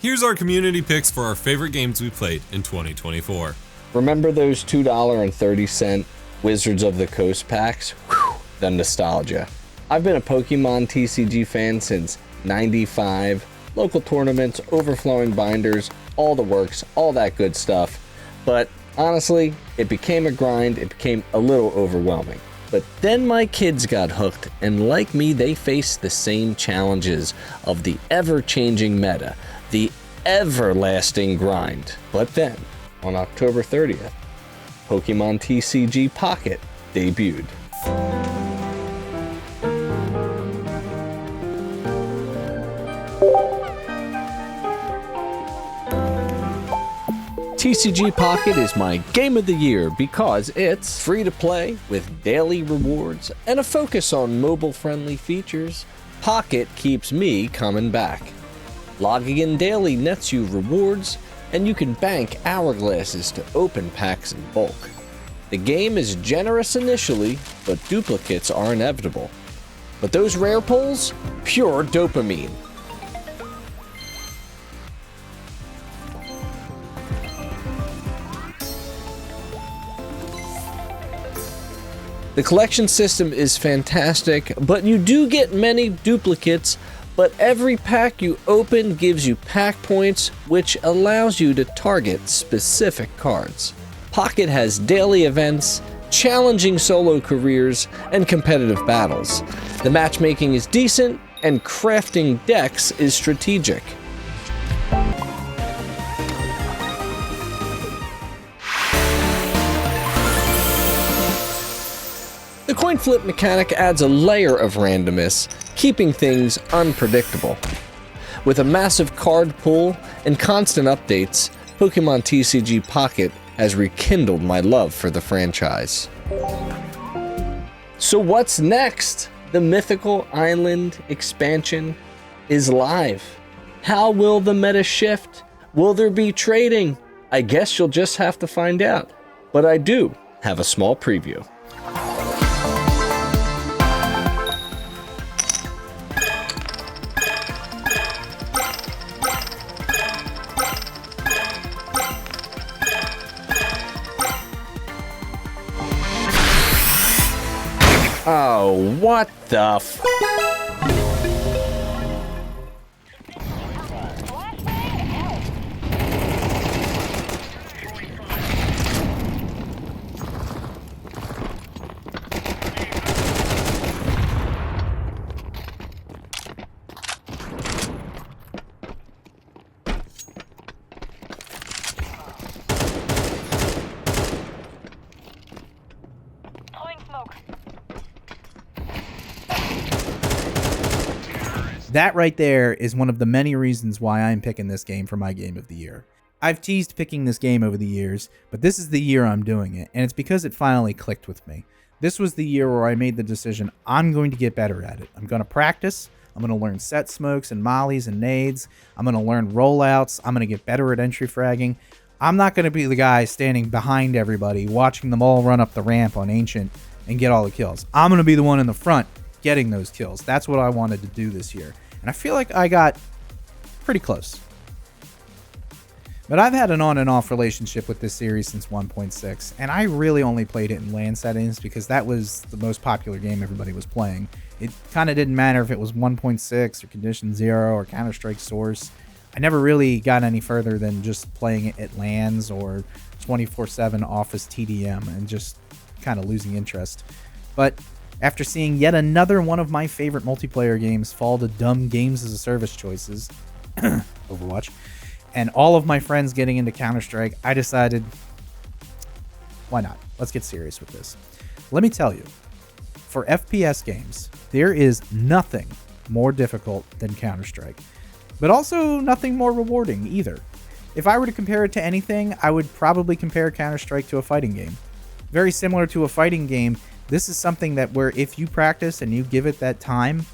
Here's our community picks for our favorite games we played in 2024. Remember those $2.30 Wizards of the Coast packs? Whew, the nostalgia. I've been a Pokemon TCG fan since '95. Local tournaments, overflowing binders, all the works, all that good stuff. But honestly, it became a grind, it became a little overwhelming. But then my kids got hooked, and like me, they faced the same challenges of the ever-changing meta, the everlasting grind. But then, on October 30th, Pokemon TCG Pocket debuted. TCG Pocket is my game of the year because it's free to play with daily rewards and a focus on mobile-friendly features. Pocket keeps me coming back. Logging in daily nets you rewards, and you can bank hourglasses to open packs in bulk. The game is generous initially, but duplicates are inevitable. But those rare pulls? Pure dopamine. The collection system is fantastic, but you do get many duplicates, but every pack you open gives you pack points, which allows you to target specific cards. Pocket has daily events, challenging solo careers, and competitive battles. The matchmaking is decent, and crafting decks is strategic. The coin flip mechanic adds a layer of randomness, keeping things unpredictable. With a massive card pool and constant updates, Pokemon TCG Pocket has rekindled my love for the franchise. So what's next? The Mythical Island expansion is live. How will the meta shift? Will there be trading? I guess you'll just have to find out. But I do have a small preview. Oh, what the f... That right there is one of the many reasons why I'm picking this game for my game of the year. I've teased picking this game over the years, but this is the year I'm doing it, and it's because it finally clicked with me. This was the year where I made the decision I'm going to get better at it. I'm going to practice, I'm going to learn set smokes and mollies and nades, I'm going to learn rollouts, I'm going to get better at entry fragging. I'm not going to be the guy standing behind everybody, watching them all run up the ramp on Ancient and get all the kills. I'm going to be the one in the front getting those kills. That's what I wanted to do this year. And I feel like I got pretty close. But I've had an on and off relationship with this series since 1.6, and I really only played it in LAN settings because that was the most popular game everybody was playing. It kind of didn't matter if it was 1.6 or Condition 0 or Counter-Strike Source. I never really got any further than just playing it at LANs or 24/7 Office TDM and just kind of losing interest. But after seeing yet another one of my favorite multiplayer games fall to dumb games as a service choices, Overwatch, and all of my friends getting into Counter-Strike, I decided, why not? Let's get serious with this. Let me tell you, for FPS games, there is nothing more difficult than Counter-Strike, but also nothing more rewarding either. If I were to compare it to anything, I would probably compare Counter-Strike to a fighting game. Very similar to a fighting game, this is something that where if you practice and you give it that time,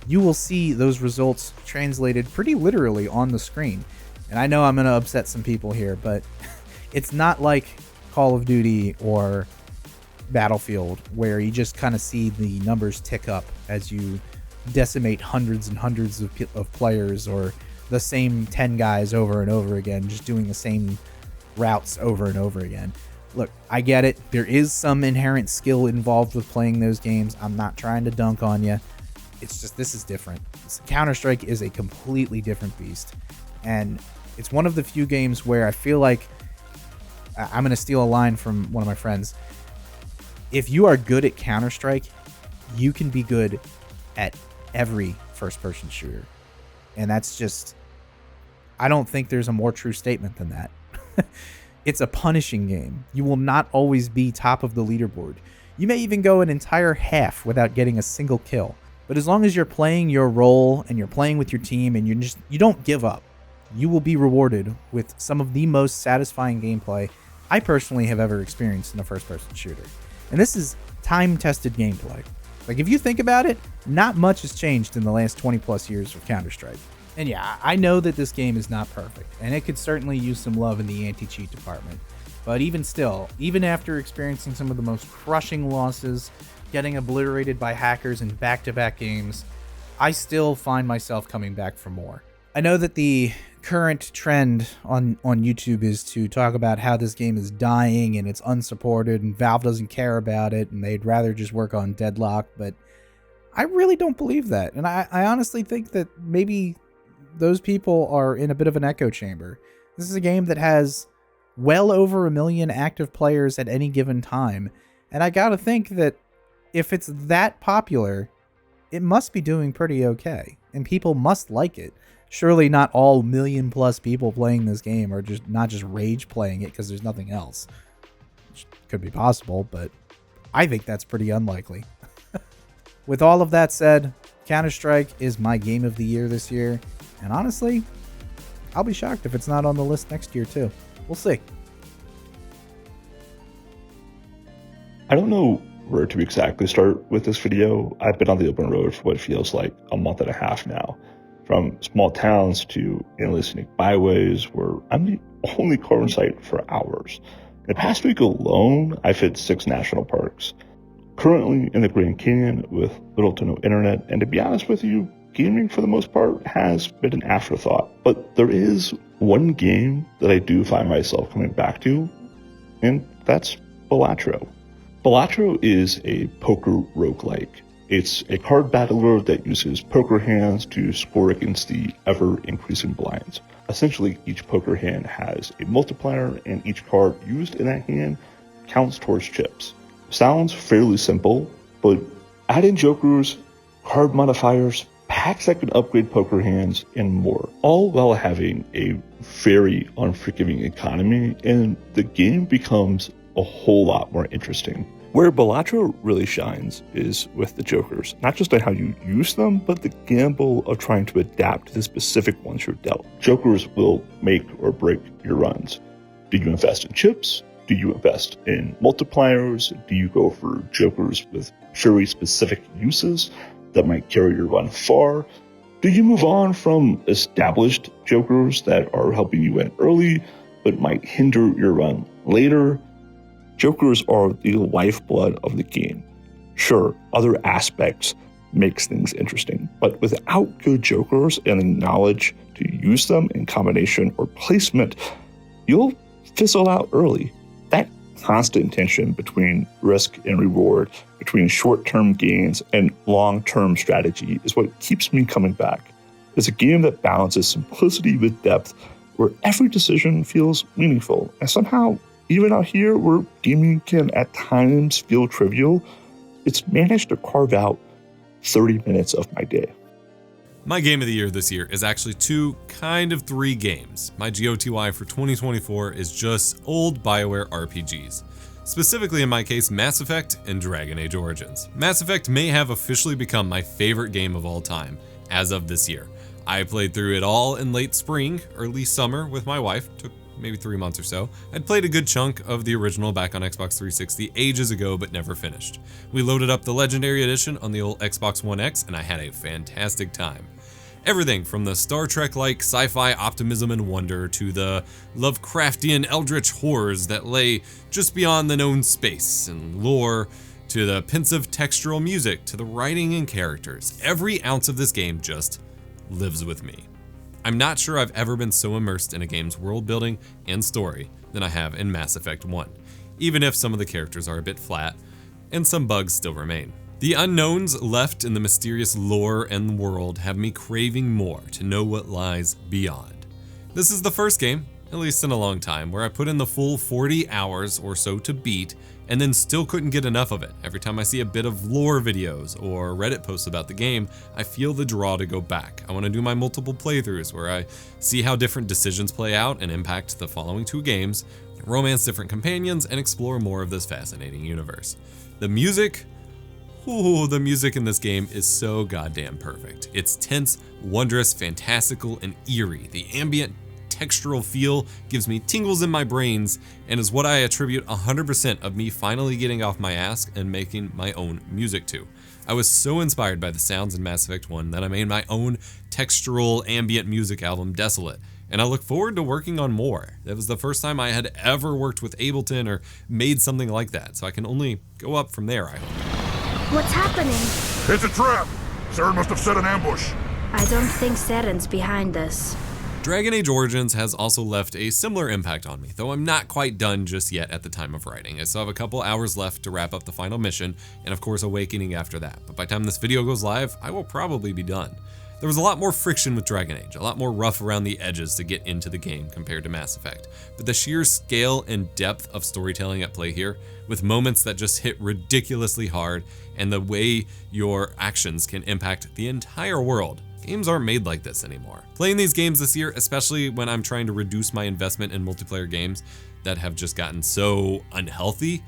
you will see those results translated pretty literally on the screen. And I know I'm going to upset some people here, but it's not like Call of Duty or Battlefield where you just kind of see the numbers tick up as you decimate hundreds and hundreds of players or the same 10 guys over and over again, just doing the same routes over and over again. Look, I get it. There is some inherent skill involved with playing those games. I'm not trying to dunk on you. It's just, this is different. Counter-Strike is a completely different beast. And it's one of the few games where I feel like, I'm going to steal a line from one of my friends. If you are good at Counter-Strike, you can be good at every first-person shooter. And that's just, I don't think there's a more true statement than that. It's a punishing game. You will not always be top of the leaderboard. You may even go an entire half without getting a single kill. But as long as you're playing your role and you're playing with your team and you don't give up, you will be rewarded with some of the most satisfying gameplay I personally have ever experienced in a first-person shooter. And this is time-tested gameplay. Like, if you think about it, not much has changed in the last 20 plus years of Counter-Strike. And yeah, I know that this game is not perfect, and it could certainly use some love in the anti-cheat department. But even still, even after experiencing some of the most crushing losses, getting obliterated by hackers in back-to-back games, I still find myself coming back for more. I know that the current trend on YouTube is to talk about how this game is dying and it's unsupported and Valve doesn't care about it and they'd rather just work on Deadlock, but I really don't believe that. And I honestly think that maybe those people are in a bit of an echo chamber. This is a game that has well over 1 million active players at any given time, and I gotta think that if it's that popular, it must be doing pretty okay, and people must like it. Surely not all 1 million plus people playing this game are just not just rage playing it because there's nothing else. Which could be possible, but I think that's pretty unlikely. With all of that said, Counter-Strike is my game of the year this year, and honestly, I'll be shocked if it's not on the list next year too. We'll see. I don't know where to exactly start with this video. I've been on the open road for what feels like a month and a half now. From small towns to endless scenic byways where I'm the only car in sight for hours. In the past week alone, I've hit 6 national parks. Currently in the Grand Canyon with little to no internet, and to be honest with you, gaming for the most part has been an afterthought. But there is one game that I do find myself coming back to, and that's Balatro. Balatro is a poker roguelike. It's a card battler that uses poker hands to score against the ever-increasing blinds. Essentially, each poker hand has a multiplier, and each card used in that hand counts towards chips. Sounds fairly simple, but add in jokers, card modifiers, packs that can upgrade poker hands, and more, all while having a very unforgiving economy, and the game becomes a whole lot more interesting. Where Balatro really shines is with the jokers, not just on how you use them, but the gamble of trying to adapt to the specific ones you're dealt. Jokers will make or break your runs. Do you invest in chips? Do you invest in multipliers? Do you go for jokers with very specific uses that might carry your run far? Do you move on from established jokers that are helping you win early, but might hinder your run later? Jokers are the lifeblood of the game. Sure, other aspects makes things interesting, but without good jokers and the knowledge to use them in combination or placement, you'll fizzle out early. That constant tension between risk and reward, between short-term gains and long-term strategy is what keeps me coming back. It's a game that balances simplicity with depth, where every decision feels meaningful, and somehow, even out here where gaming can at times feel trivial, it's managed to carve out 30 minutes of my day. My game of the year this year is actually 3 games. My GOTY for 2024 is just old BioWare RPGs. Specifically in my case, Mass Effect and Dragon Age Origins. Mass Effect may have officially become my favorite game of all time, as of this year. I played through it all in late spring, early summer with my wife, took maybe 3 months or so. I'd played a good chunk of the original back on Xbox 360 ages ago, but never finished. We loaded up the Legendary Edition on the old Xbox One X, and I had a fantastic time. Everything from the Star Trek-like sci-fi optimism and wonder to the Lovecraftian eldritch horrors that lay just beyond the known space and lore, to the pensive textural music, to the writing and characters. Every ounce of this game just lives with me. I'm not sure I've ever been so immersed in a game's world building and story than I have in Mass Effect 1, even if some of the characters are a bit flat and some bugs still remain. The unknowns left in the mysterious lore and world have me craving more to know what lies beyond. This is the first game, at least in a long time, where I put in the full 40 hours or so to beat and then still couldn't get enough of it. Every time I see a bit of lore videos or Reddit posts about the game, I feel the draw to go back. I want to do my multiple playthroughs where I see how different decisions play out and impact the following 2 games, romance different companions, and explore more of this fascinating universe. The music in this game is so goddamn perfect. It's tense, wondrous, fantastical, and eerie. The ambient textural feel gives me tingles in my brains and is what I attribute 100% of me finally getting off my ass and making my own music to. I was so inspired by the sounds in Mass Effect 1 that I made my own textural ambient music album, Desolate, and I look forward to working on more. That was the first time I had ever worked with Ableton or made something like that, so I can only go up from there, I hope. What's happening? It's a trap! Saren must have set an ambush. I don't think Saren's behind this. Dragon Age Origins has also left a similar impact on me, though I'm not quite done just yet at the time of writing. I still have a couple hours left to wrap up the final mission, and of course Awakening after that, but by the time this video goes live, I will probably be done. There was a lot more friction with Dragon Age, a lot more rough around the edges to get into the game compared to Mass Effect, but the sheer scale and depth of storytelling at play here, with moments that just hit ridiculously hard, and the way your actions can impact the entire world. Games aren't made like this anymore. Playing these games this year, especially when I'm trying to reduce my investment in multiplayer games that have just gotten so unhealthy,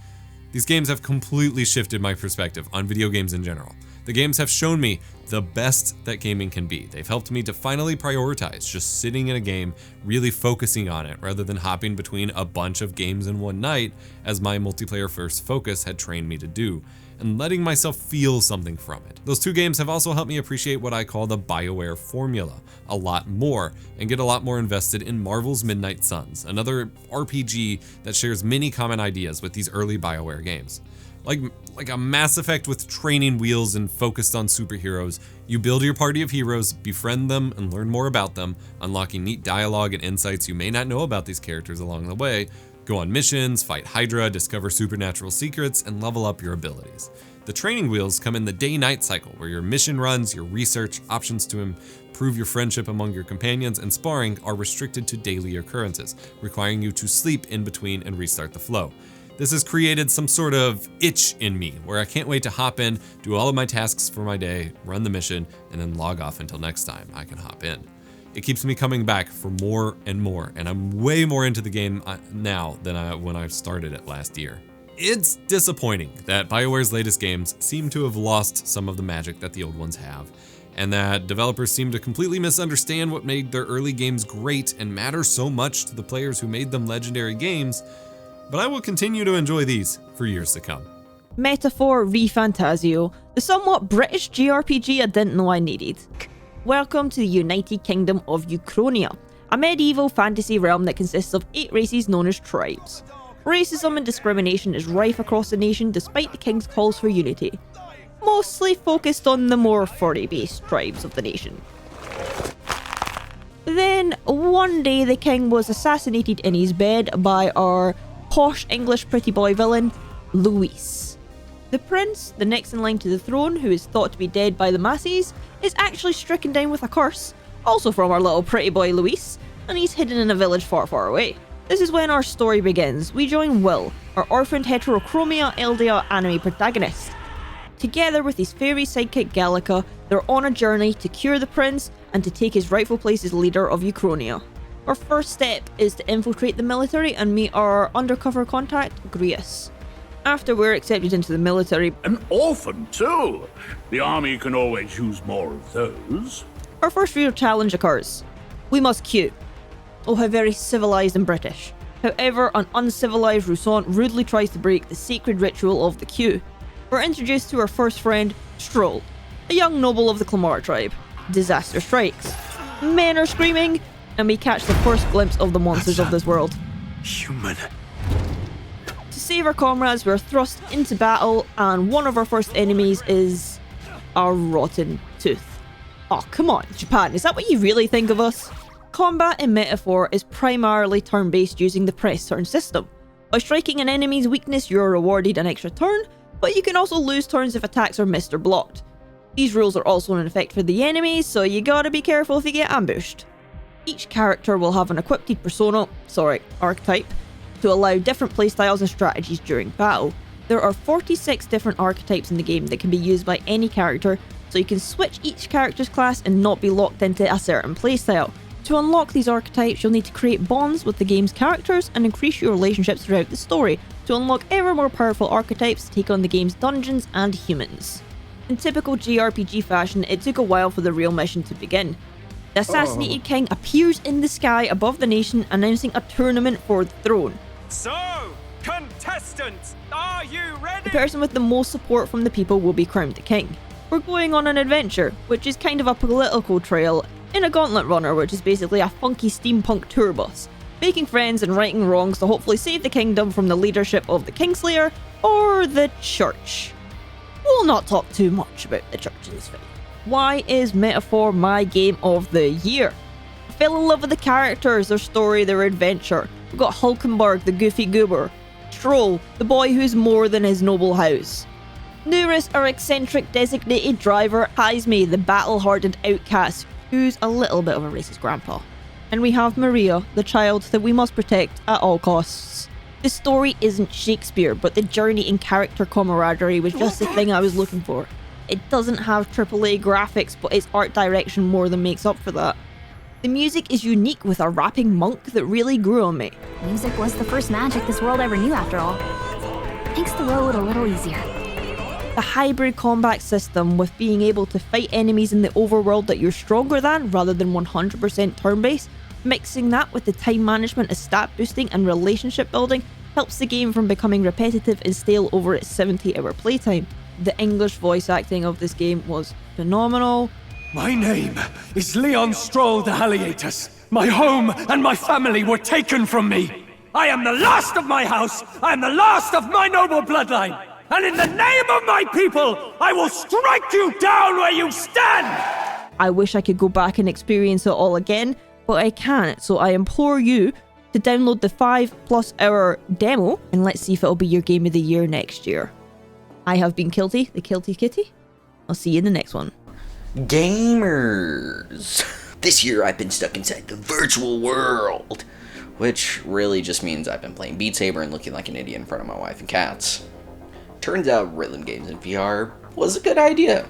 these games have completely shifted my perspective on video games in general. The games have shown me the best that gaming can be. They've helped me to finally prioritize just sitting in a game, really focusing on it, rather than hopping between a bunch of games in one night, as my multiplayer first focus had trained me to do, and letting myself feel something from it. Those 2 games have also helped me appreciate what I call the BioWare formula a lot more, and get a lot more invested in Marvel's Midnight Suns, another RPG that shares many common ideas with these early BioWare games. Like a Mass Effect with training wheels and focused on superheroes, you build your party of heroes, befriend them, and learn more about them, unlocking neat dialogue and insights you may not know about these characters along the way, go on missions, fight Hydra, discover supernatural secrets, and level up your abilities. The training wheels come in the day-night cycle, where your mission runs, your research, options to improve your friendship among your companions, and sparring are restricted to daily occurrences, requiring you to sleep in between and restart the flow. This has created some sort of itch in me, where I can't wait to hop in, do all of my tasks for my day, run the mission, and then log off until next time I can hop in. It keeps me coming back for more and more, and I'm way more into the game now than when I started it last year. It's disappointing that BioWare's latest games seem to have lost some of the magic that the old ones have, and that developers seem to completely misunderstand what made their early games great and matter so much to the players who made them legendary games, but I will continue to enjoy these for years to come. Metaphor v Fantasio, the somewhat British JRPG I didn't know I needed. Welcome to the United Kingdom of Ukronia, a medieval fantasy realm that consists of 8 races known as tribes. Racism and discrimination is rife across the nation despite the king's calls for unity, mostly focused on the more furry-based tribes of the nation. Then, one day the king was assassinated in his bed by our posh English pretty boy villain, Luis. The prince, the next in line to the throne, who is thought to be dead by the masses, is actually stricken down with a curse, also from our little pretty boy Luis, and he's hidden in a village far, far away. This is when our story begins. We join Will, our orphaned heterochromia LDR anime protagonist. Together with his fairy sidekick Gallica, they're on a journey to cure the prince and to take his rightful place as leader of Ukronia. Our first step is to infiltrate the military and meet our undercover contact, Grius. After we're accepted into the military... An orphan, too! The army can always use more of those. Our first real challenge occurs. We must queue. Oh, how very civilized and British. However, an uncivilized Rousant rudely tries to break the sacred ritual of the queue. We're introduced to our first friend, Stroll, a young noble of the Clamar tribe. Disaster strikes. Men are screaming, and we catch the first glimpse of the monsters of this world. Human. To save our comrades, we're thrust into battle, and one of our first enemies is a rotten tooth. Oh, come on, Japan, is that what you really think of us? Combat in Metaphor is primarily turn-based using the press turn system. By striking an enemy's weakness, you are rewarded an extra turn, but you can also lose turns if attacks are missed or blocked. These rules are also in effect for the enemies, so you gotta be careful if you get ambushed. Each character will have an equipped archetype, to allow different playstyles and strategies during battle. There are 46 different archetypes in the game that can be used by any character, so you can switch each character's class and not be locked into a certain playstyle. To unlock these archetypes, you'll need to create bonds with the game's characters and increase your relationships throughout the story to unlock ever more powerful archetypes to take on the game's dungeons and humans. In typical JRPG fashion, it took a while for the real mission to begin. The assassinated king appears in the sky above the nation, announcing a tournament for the throne. So, contestants, are you ready? The person with the most support from the people will be crowned the king. We're going on an adventure, which is kind of a political trail, in a gauntlet runner, which is basically a funky steampunk tour bus, making friends and righting wrongs to hopefully save the kingdom from the leadership of the Kingslayer or the church. We'll not talk too much about the church in this video. Why is Metaphor my game of the year? I fell in love with the characters, their story, their adventure. We've got Hulkenberg, the goofy goober, Stroll, the boy who's more than his noble house, Nuris, our eccentric designated driver, Heisme, the battle-hardened outcast, who's a little bit of a racist grandpa. And we have Maria, the child that we must protect at all costs. The story isn't Shakespeare, but the journey and character camaraderie was just the thing I was looking for. It doesn't have AAA graphics, but its art direction more than makes up for that. The music is unique with a rapping monk that really grew on me. Music was the first magic this world ever knew after all. Makes the road a little easier. The hybrid combat system with being able to fight enemies in the overworld that you're stronger than rather than 100% turn-based, mixing that with the time management of stat boosting and relationship building helps the game from becoming repetitive and stale over its 70-hour playtime. The English voice acting of this game was phenomenal. My name is Leon Stroll de Haliatus. My home and my family were taken from me. I am the last of my house. I am the last of my noble bloodline. And in the name of my people, I will strike you down where you stand! I wish I could go back and experience it all again, but I can't, so I implore you to download the 5+ hour demo and let's see if it'll be your game of the year next year. I have been Kilty, the KiltedKitty. I'll see you in the next one. Gamers! This year I've been stuck inside the virtual world, which really just means I've been playing Beat Saber and looking like an idiot in front of my wife and cats. Turns out rhythm games in VR was a good idea.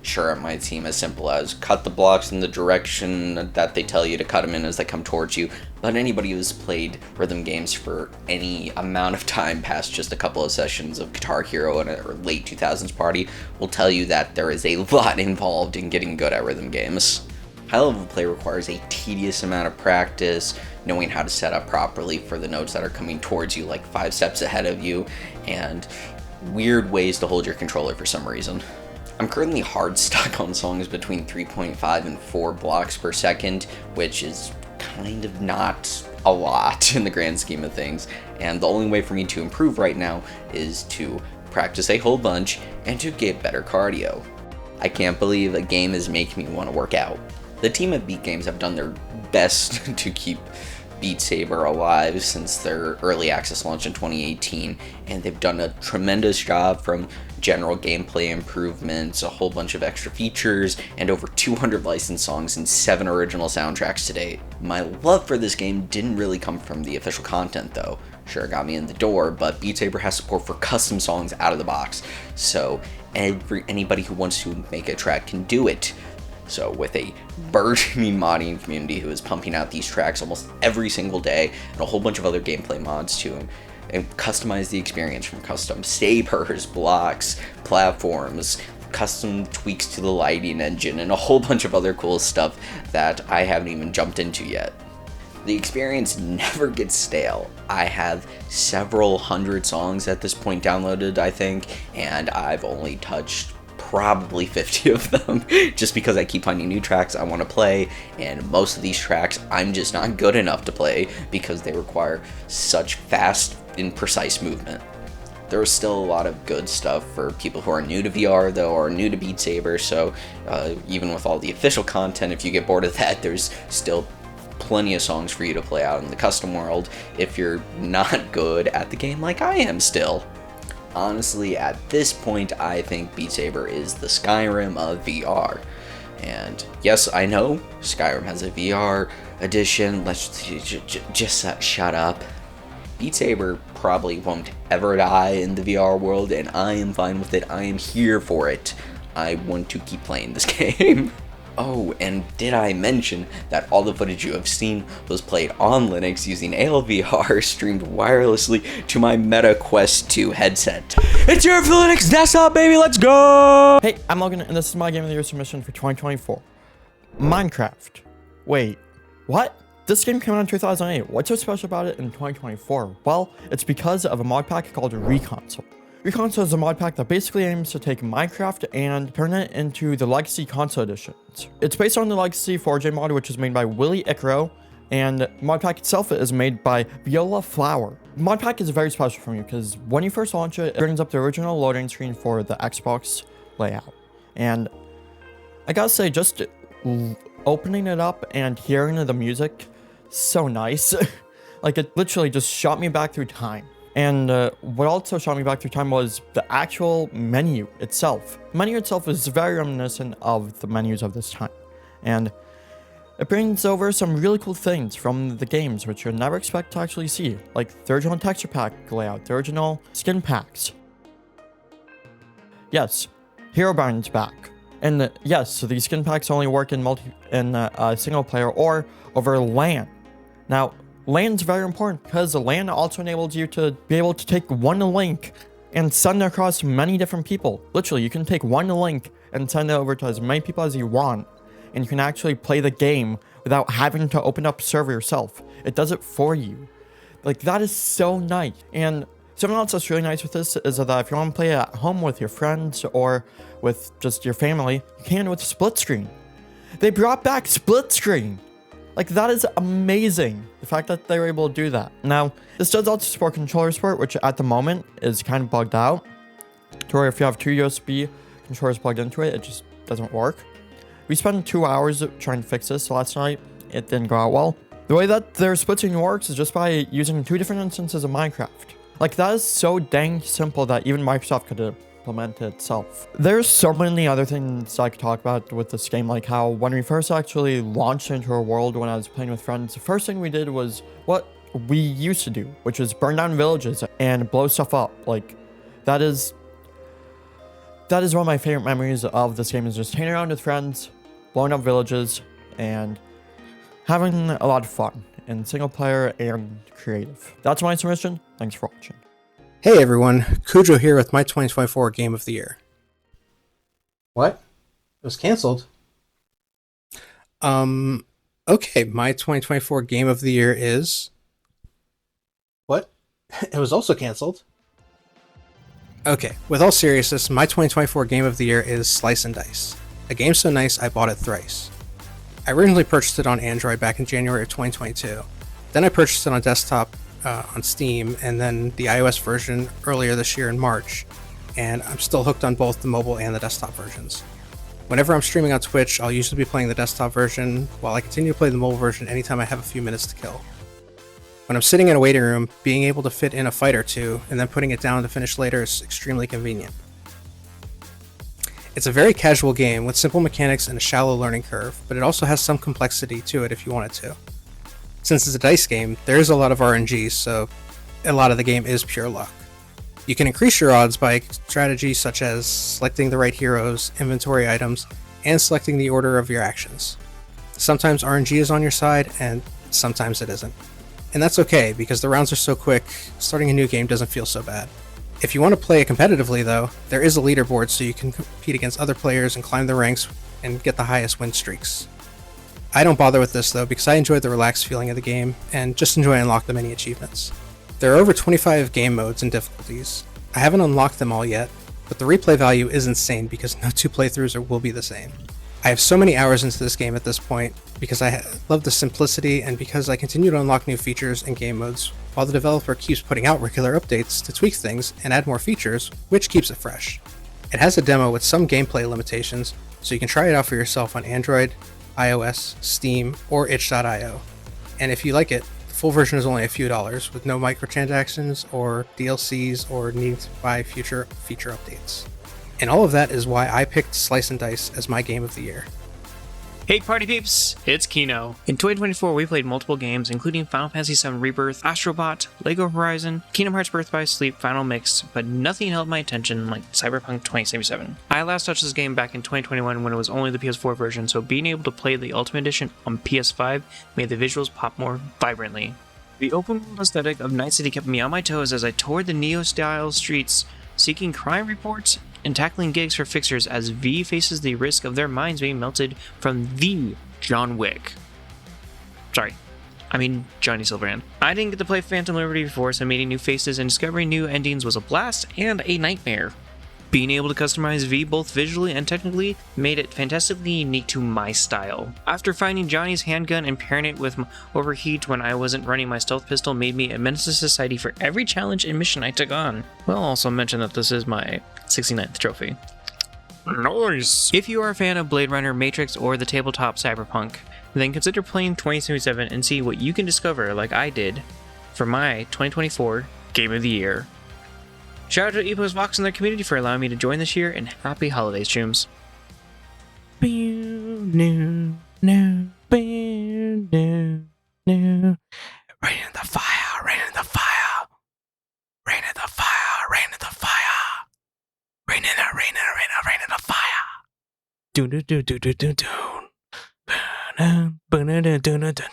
Sure, it might seem as simple as cut the blocks in the direction that they tell you to cut them in as they come towards you, but anybody who's played rhythm games for any amount of time past just a couple of sessions of Guitar Hero and a late 2000s party will tell you that there is a lot involved in getting good at rhythm games. High level play requires a tedious amount of practice, knowing how to set up properly for the notes that are coming towards you like 5 steps ahead of you, and weird ways to hold your controller for some reason. I'm currently hard stuck on songs between 3.5 and 4 blocks per second, which is kind of not a lot in the grand scheme of things, and the only way for me to improve right now is to practice a whole bunch and to get better cardio. I can't believe a game is making me want to work out. The team at Beat Games have done their best to keep Beat Saber alive since their early access launch in 2018, and they've done a tremendous job from general gameplay improvements, a whole bunch of extra features, and over 200 licensed songs and 7 original soundtracks to date. My love for this game didn't really come from the official content though. Sure, it got me in the door, but Beat Saber has support for custom songs out of the box, so anybody who wants to make a track can do it. So with a burgeoning modding community who is pumping out these tracks almost every single day, and a whole bunch of other gameplay mods to them, and customize the experience from custom sabers, blocks, platforms, custom tweaks to the lighting engine, and a whole bunch of other cool stuff that I haven't even jumped into yet. The experience never gets stale. I have several hundred songs at this point downloaded, I think, and I've only touched probably 50 of them just because I keep finding new tracks I want to play, and most of these tracks I'm just not good enough to play because they require such fast and precise movement. There is still a lot of good stuff for people who are new to VR though, or new to Beat Saber, so even with all the official content, if you get bored of that, there's still plenty of songs for you to play out in the custom world if you're not good at the game like I am still. Honestly, at this point, I think Beat Saber is the Skyrim of VR. And yes, I know Skyrim has a VR edition. Let's just shut up. Beat Saber probably won't ever die in the VR world, and I am fine with it. I am here for it. I want to keep playing this game. Oh, and did I mention that all the footage you have seen was played on Linux using ALVR streamed wirelessly to my Meta Quest 2 headset. It's your Linux desktop, baby, let's go! Hey, I'm Logan, and this is my Game of the Year submission for 2024. Minecraft. Wait, what? This game came out in 2008. What's so special about it in 2024? Well, it's because of a mod pack called Reconsole. Reconsole is a mod pack that basically aims to take Minecraft and turn it into the Legacy Console Editions. It's based on the Legacy 4J mod, which is made by Willy Icaro, and the mod pack itself is made by Viola Flower. The mod pack is very special for me because when you first launch it, it brings up the original loading screen for the Xbox layout. And I gotta say, just opening it up and hearing the music, so nice. Like, it literally just shot me back through time. And what also shot me back through time was the actual menu itself. The menu itself is very reminiscent of the menus of this time. And it brings over some really cool things from the games, which you'll never expect to actually see. Like the original texture pack layout, the original skin packs. Yes, Herobrine's back. And yes, so these skin packs only work in single player or over LAN. Now, LAN's very important because the LAN also enables you to be able to take one link and send it across many different people. Literally, you can take one link and send it over to as many people as you want, and you can actually play the game without having to open up a server yourself. It does it for you. Like, that is so nice. And something else that's really nice with this is that if you want to play at home with your friends or with just your family, you can with split screen. They brought back split screen. Like, that is amazing, the fact that they were able to do that. Now, this does also support controller support, which at the moment is kind of bugged out. To where if you have two USB controllers plugged into it, it just doesn't work. We spent 2 hours trying to fix this last night. It didn't go out well. The way that their split screen works is just by using 2 different instances of Minecraft. Like, that is so dang simple that even Microsoft could implement it itself. There's so many other things I could talk about with this game, like how when we first actually launched into a world when I was playing with friends, the first thing we did was what we used to do, which is burn down villages and blow stuff up. Like, that is one of my favorite memories of this game, is just hanging around with friends, blowing up villages, and having a lot of fun in single player and creative. That's my submission. Thanks for watching. Hey everyone, KuJoe here with my 2024 Game of the Year. What? It was canceled? Okay, my 2024 Game of the Year is... What? It was also canceled? Okay, with all seriousness, my 2024 Game of the Year is Slice and Dice. A game so nice I bought it thrice. I originally purchased it on Android back in January of 2022. Then I purchased it on desktop on Steam, and then the iOS version earlier this year in March, and I'm still hooked on both the mobile and the desktop versions. Whenever I'm streaming on Twitch, I'll usually be playing the desktop version, while I continue to play the mobile version anytime I have a few minutes to kill. When I'm sitting in a waiting room, being able to fit in a fight or two, and then putting it down to finish later is extremely convenient. It's a very casual game with simple mechanics and a shallow learning curve, but it also has some complexity to it if you want it to. Since it's a dice game, there is a lot of RNG, so a lot of the game is pure luck. You can increase your odds by strategies such as selecting the right heroes, inventory items, and selecting the order of your actions. Sometimes RNG is on your side, and sometimes it isn't. And that's okay, because the rounds are so quick, starting a new game doesn't feel so bad. If you want to play it competitively though, there is a leaderboard so you can compete against other players and climb the ranks and get the highest win streaks. I don't bother with this though because I enjoy the relaxed feeling of the game and just enjoy unlock the many achievements. There are over 25 game modes and difficulties. I haven't unlocked them all yet, but the replay value is insane because no 2 playthroughs will be the same. I have so many hours into this game at this point because I love the simplicity and because I continue to unlock new features and game modes while the developer keeps putting out regular updates to tweak things and add more features, which keeps it fresh. It has a demo with some gameplay limitations, so you can try it out for yourself on Android, iOS, Steam, or itch.io. And if you like it, the full version is only a few dollars with no microtransactions or DLCs or needing to buy future feature updates. And all of that is why I picked Slice and Dice as my game of the year. Hey party peeps, it's KuJoe. In 2024, we played multiple games, including Final Fantasy VII Rebirth, Astrobot, Lego Horizon, Kingdom Hearts Birth by Sleep, Final Mix, but nothing held my attention like Cyberpunk 2077. I last touched this game back in 2021 when it was only the PS4 version, so being able to play the Ultimate Edition on PS5 made the visuals pop more vibrantly. The open world aesthetic of Night City kept me on my toes as I toured the Neo-style streets, seeking crime reports and tackling gigs for fixers as V faces the risk of their minds being melted from the John Wick. Sorry, I mean Johnny Silverhand. I didn't get to play Phantom Liberty before, so meeting new faces and discovering new endings was a blast and a nightmare. Being able to customize V both visually and technically made it fantastically unique to my style. After finding Johnny's handgun and pairing it with overheat when I wasn't running my stealth pistol made me a menace to society for every challenge and mission I took on. We'll also mention that this is my 69th trophy. Nice! If you are a fan of Blade Runner, Matrix, or the tabletop Cyberpunk, then consider playing 2077 and see what you can discover like I did for my 2024 Game of the Year. Shout out to EposVox and their community for allowing me to join this year, and happy holidays, Chooms. Rain in the fire, rain in the fire. Rain in the fire, rain in the fire. Rain in the, rain in the, rain in the, rain in the fire. Doon doon doon doon doon doon doon.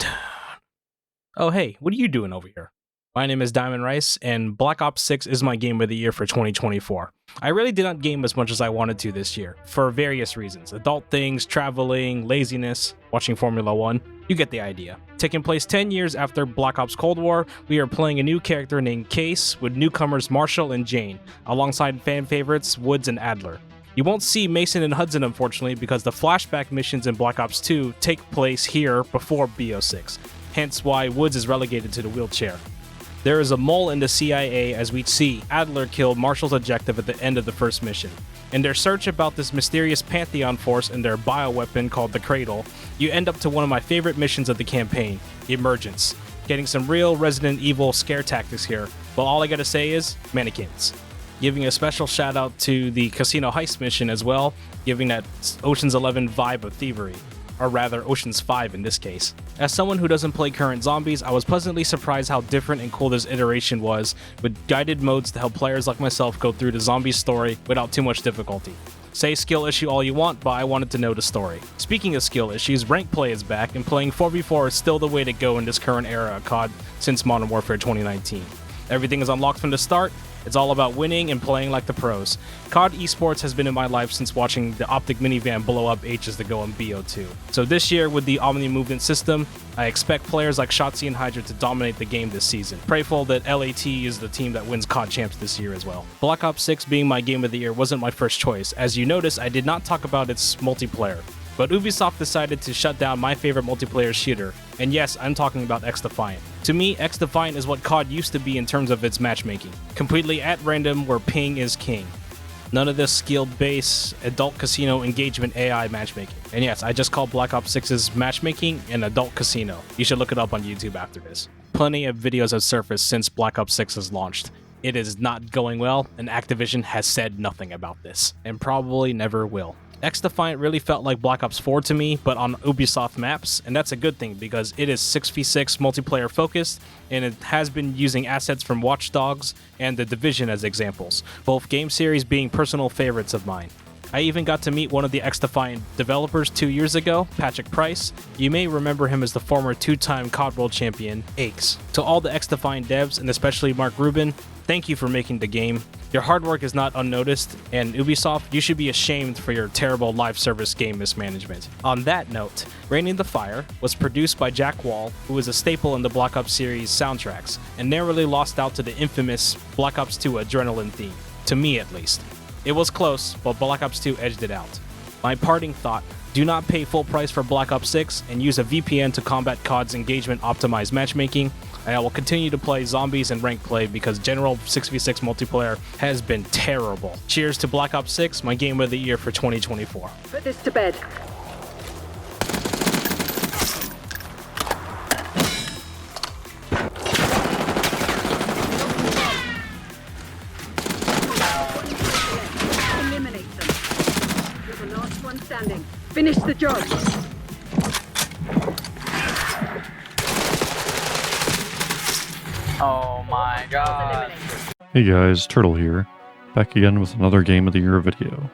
Oh hey, what are you doing over here? My name is DiamondRyce, and Black Ops 6 is my game of the year for 2024. I really did not game as much as I wanted to this year, for various reasons. Adult things, traveling, laziness, watching Formula 1, you get the idea. Taking place 10 years after Black Ops Cold War, we are playing a new character named Case, with newcomers Marshall and Jane, alongside fan favorites Woods and Adler. You won't see Mason and Hudson unfortunately, because the flashback missions in Black Ops 2 take place here before BO6, hence why Woods is relegated to the wheelchair. There is a mole in the CIA as we see Adler kill Marshall's objective at the end of the first mission. In their search about this mysterious Pantheon force and their bioweapon called the Cradle, you end up to one of my favorite missions of the campaign, Emergence. Getting some real Resident Evil scare tactics here, but all I gotta say is, mannequins. Giving a special shout out to the Casino Heist mission as well, giving that Ocean's 11 vibe of thievery. Or rather, Ocean's 5 in this case. As someone who doesn't play current zombies, I was pleasantly surprised how different and cool this iteration was, with guided modes to help players like myself go through the zombie story without too much difficulty. Say skill issue all you want, but I wanted to know the story. Speaking of skill issues, rank play is back, and playing 4v4 is still the way to go in this current era of COD since Modern Warfare 2019. Everything is unlocked from the start. It's all about winning and playing like the pros. COD esports has been in my life since watching the Optic minivan blow up H's to go on BO2. So this year with the Omni movement system, I expect players like Shotzi and Hydra to dominate the game this season. Prayful that LAT is the team that wins COD champs this year as well. Black Ops 6 being my game of the year wasn't my first choice. As you notice, I did not talk about its multiplayer. But Ubisoft decided to shut down my favorite multiplayer shooter, and yes, I'm talking about X-Defiant. To me, X-Defiant is what COD used to be in terms of its matchmaking, completely at random where ping is king. None of this skill-based adult casino engagement AI matchmaking. And yes, I just called Black Ops 6's matchmaking an adult casino. You should look it up on YouTube after this. Plenty of videos have surfaced since Black Ops 6 has launched. It is not going well, and Activision has said nothing about this, and probably never will. X-Defiant really felt like Black Ops 4 to me, but on Ubisoft maps, and that's a good thing because it is 6v6 multiplayer focused, and it has been using assets from Watch Dogs and The Division as examples, both game series being personal favorites of mine. I even got to meet one of the X-Defiant developers 2 years ago, Patrick Price. You may remember him as the former 2-time COD World Champion, Aches. To all the X-Defiant devs, and especially Mark Rubin, thank you for making the game. Your hard work is not unnoticed, and Ubisoft, you should be ashamed for your terrible live service game mismanagement. On that note, Rain in the Fire was produced by Jack Wall, who is a staple in the Black Ops series soundtracks, and narrowly lost out to the infamous Black Ops 2 Adrenaline theme, to me at least. It was close, but Black Ops 2 edged it out. My parting thought, do not pay full price for Black Ops 6 and use a VPN to combat COD's engagement optimized matchmaking. And I will continue to play zombies and rank play because general 6v6 multiplayer has been terrible. Cheers to Black Ops 6, my game of the year for 2024. Put this to bed. Finish the job. Oh my god. Hey guys, Turtle here, back again with another Game of the Year video.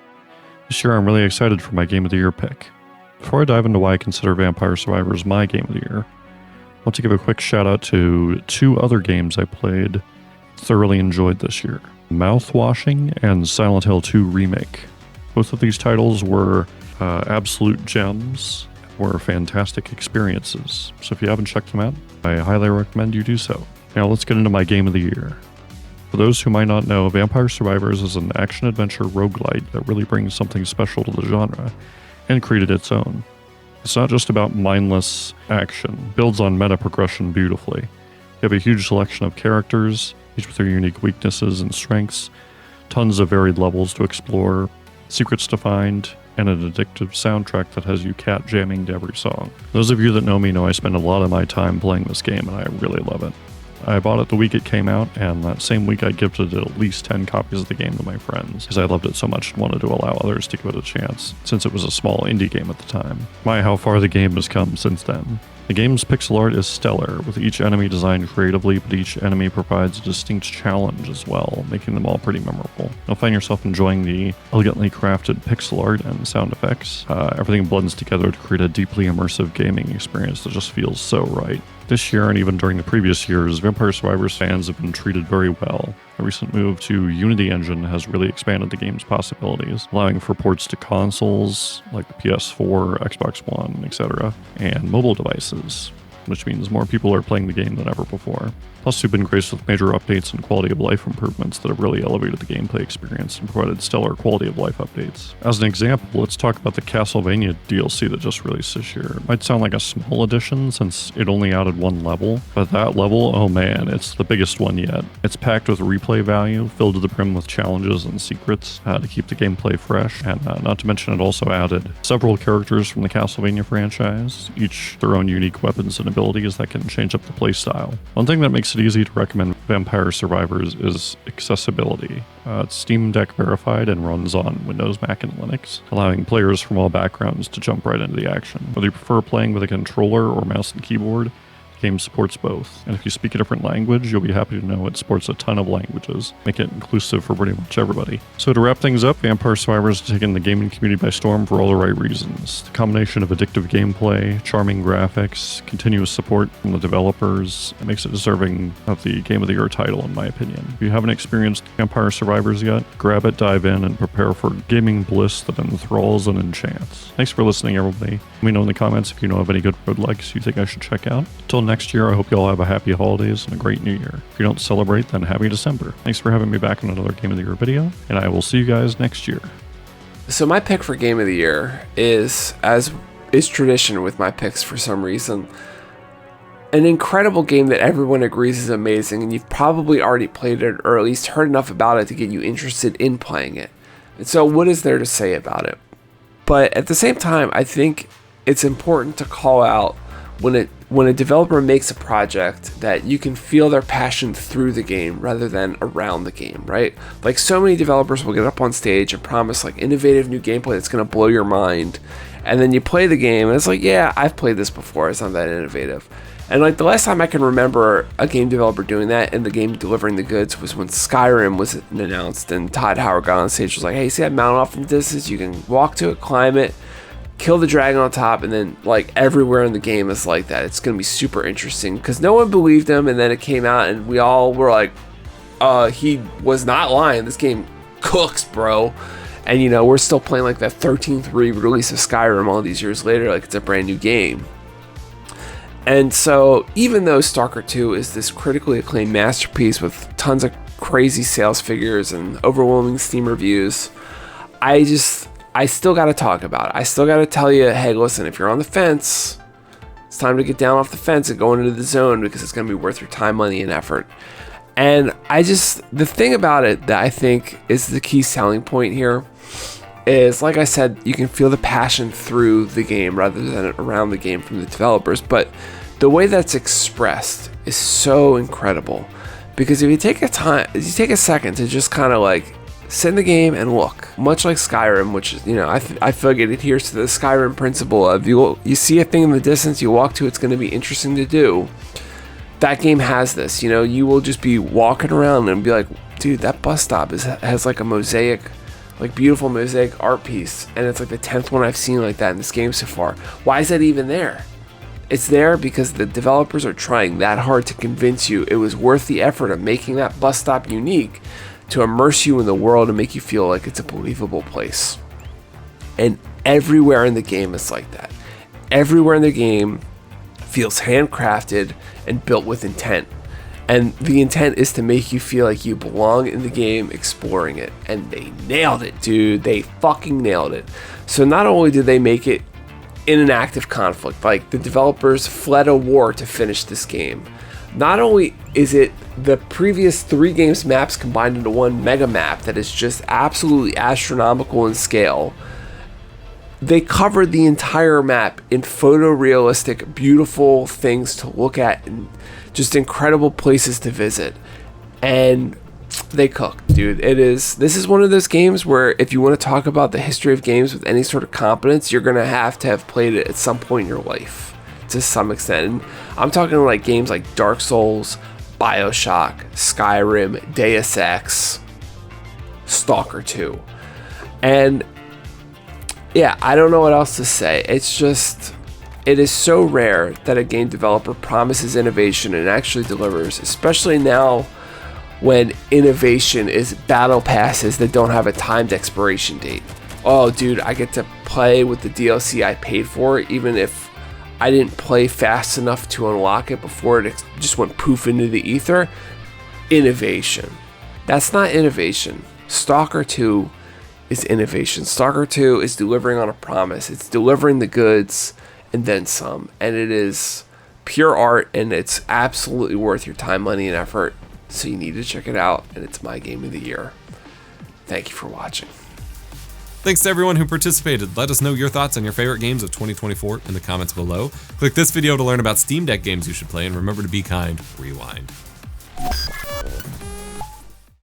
This year I'm really excited for my Game of the Year pick. Before I dive into why I consider Vampire Survivors my Game of the Year, I want to give a quick shout out to two other games I played, thoroughly enjoyed this year. Mouthwashing and Silent Hill 2 Remake. Both of these titles were absolute gems, were fantastic experiences. So if you haven't checked them out, I highly recommend you do so. Now let's get into my Game of the Year. For those who might not know, Vampire Survivors is an action-adventure roguelite that really brings something special to the genre, and created its own. It's not just about mindless action, builds on meta progression beautifully. You have a huge selection of characters, each with their unique weaknesses and strengths, tons of varied levels to explore, secrets to find, and an addictive soundtrack that has you cat jamming to every song. Those of you that know me know I spend a lot of my time playing this game and I really love it. I bought it the week it came out, and that same week I gifted at least 10 copies of the game to my friends, because I loved it so much and wanted to allow others to give it a chance, since it was a small indie game at the time. My, how far the game has come since then. The game's pixel art is stellar, with each enemy designed creatively, but each enemy provides a distinct challenge as well, making them all pretty memorable. You'll find yourself enjoying the elegantly crafted pixel art and sound effects. Everything blends together to create a deeply immersive gaming experience that just feels so right. This year, and even during the previous years, Vampire Survivors fans have been treated very well. A recent move to Unity Engine has really expanded the game's possibilities, allowing for ports to consoles like the PS4, Xbox One, etc., and mobile devices, which means more people are playing the game than ever before. Plus, we've been graced with major updates and quality of life improvements that have really elevated the gameplay experience and provided stellar quality of life updates. As an example, let's talk about the Castlevania DLC that just released this year. It might sound like a small addition since it only added one level, but that level, oh man, it's the biggest one yet. It's packed with replay value, filled to the brim with challenges and secrets to keep the gameplay fresh, and not to mention it also added several characters from the Castlevania franchise, each their own unique weapons and abilities that can change up the playstyle. One thing that makes it easy to recommend Vampire Survivors is accessibility. It's Steam Deck verified and runs on Windows, Mac, and Linux, allowing players from all backgrounds to jump right into the action. Whether you prefer playing with a controller or mouse and keyboard, the game supports both. And if you speak a different language, you'll be happy to know it supports a ton of languages, making it inclusive for pretty much everybody. So to wrap things up, Vampire Survivors has taken the gaming community by storm for all the right reasons. The combination of addictive gameplay, charming graphics, continuous support from the developers, it makes it deserving of the Game of the Year title, in my opinion. If you haven't experienced Vampire Survivors yet, grab it, dive in, and prepare for gaming bliss that enthralls and enchants. Thanks for listening, everybody. Let me know in the comments if you know of any good roguelikes you think I should check out. Until next year, I hope you all have a happy holidays and a great new year. If you don't celebrate, then happy December. Thanks for having me back in another Game of the Year video, and I will see you guys next year. So my pick for Game of the Year is, as is tradition with my picks for some reason, an incredible game that everyone agrees is amazing, and you've probably already played it or at least heard enough about it to get you interested in playing it. And so what is there to say about it? But at the same time, I think it's important to call out when a developer makes a project that you can feel their passion through the game rather than around the game, right? Like, so many developers will get up on stage and promise like innovative new gameplay that's going to blow your mind, and then you play the game and it's like, yeah, I've played this before, it's not that innovative. And like the last time I can remember a game developer doing that and the game delivering the goods was when Skyrim was announced and Todd Howard got on stage, was like, hey, see that mountain off in the distance? You can walk to it, climb it, kill the dragon on top, and then like everywhere in the game is like that. It's gonna be super interesting, because no one believed him, and then it came out and we all were like, he was not lying, this game cooks, bro. And you know, we're still playing like that 13th re-release of Skyrim all these years later like it's a brand new game. And so even though Stalker 2 is this critically acclaimed masterpiece with tons of crazy sales figures and overwhelming Steam reviews, I still got to talk about it. I still got to tell you, hey, listen, if you're on the fence, it's time to get down off the fence and go into the zone, because it's going to be worth your time, money, and effort. And the thing about it that I think is the key selling point here is, like I said, you can feel the passion through the game rather than around the game from the developers. But the way that's expressed is so incredible, because if you take a second to just kind of like sit in the game and look. Much like Skyrim, which is, I feel like it adheres to the Skyrim principle of you see a thing in the distance, you walk to, it's going to be interesting to do. That game has this. You will just be walking around and be like, dude, that bus stop has like a mosaic, like beautiful mosaic art piece, and it's like the 10th one I've seen like that in this game so far. Why is that even there? It's there because the developers are trying that hard to convince you it was worth the effort of making that bus stop unique to immerse you in the world and make you feel like it's a believable place. And everywhere in the game is like that. Everywhere in the game feels handcrafted and built with intent. And the intent is to make you feel like you belong in the game, exploring it. And they nailed it, dude. They fucking nailed it. So not only did they make it in an active conflict, like the developers fled a war to finish this game. Not only is it the previous 3 games maps combined into one mega map that is just absolutely astronomical in scale, they covered the entire map in photorealistic, beautiful things to look at and just incredible places to visit. And they cooked, dude. This is one of those games where if you want to talk about the history of games with any sort of competence, you're going to have played it at some point in your life to some extent. And I'm talking like games like Dark Souls, BioShock, Skyrim, Deus Ex, Stalker 2. And yeah, I don't know what else to say. It is so rare that a game developer promises innovation and actually delivers, especially now when innovation is battle passes that don't have a timed expiration date. Oh, dude, I get to play with the DLC I paid for, even if I didn't play fast enough to unlock it before it just went poof into the ether. Innovation. That's not innovation. Stalker 2 is innovation. Stalker 2 is delivering on a promise. It's delivering the goods and then some. And it is pure art, and it's absolutely worth your time, money, and effort. So you need to check it out, and it's my game of the year. Thank you for watching. Thanks to everyone who participated. Let us know your thoughts on your favorite games of 2024 in the comments below. Click this video to learn about Steam Deck games you should play, and remember to be kind, rewind.